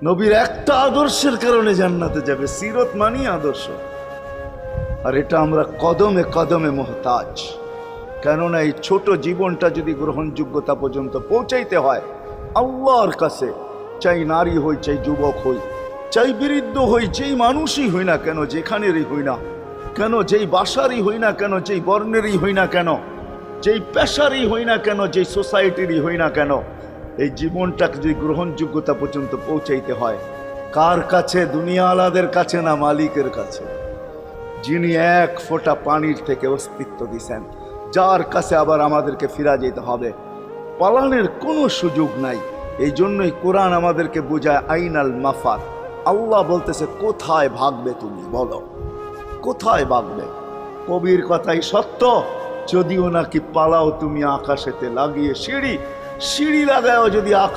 নবীর একটা আদর্শের কারণে জান্নাতে যাবে। সিরত মানি আদর্শ। আর এটা আমরা কদমে কদমে মুহতাজ। কেননা এই ছোট জীবনটা যদি গ্রহণযোগ্যতা পর্যন্ত পৌঁছাইতে হয় আল্লাহর কাছে, চাই নারী হই, চাই যুবক হই, চাই বৃদ্ধ হই, যেই মানুষই হই না কেন, যেখানেরই হই না কেন, যেই বাসারই হই না কেন, যেই বর্ণেরই হই না কেন, যেই পেশারই হই না কেন, যেই সোসাইটিরই হই না কেন, এই জীবনটাকে যদি গ্রহণযোগ্যতা পর্যন্ত পৌঁছাইতে হয় কার কাছে? দুনিয়া আলাদের কাছে না, মালিকের কাছে, যিনি এক ফোঁটা পানির থেকে অস্তিত্ব দিয়েছেন, যার কাছে আবার আমাদেরকে ফিরা যেতে হবে। পালানের কোনো সুযোগ নাই। এই জন্যই কোরআন আমাদেরকে বোঝায় আইনাল মাফার। আল্লাহ বলতেছে কোথায় ভাগবে তুমি, বলো কোথায় ভাগবে? কবির কথাই সত্য, যদিও নাকি পালাও তুমি আকাশেতে লাগিয়ে সিঁড়ি, সিঁড়ি লাগাও যদি আকাশ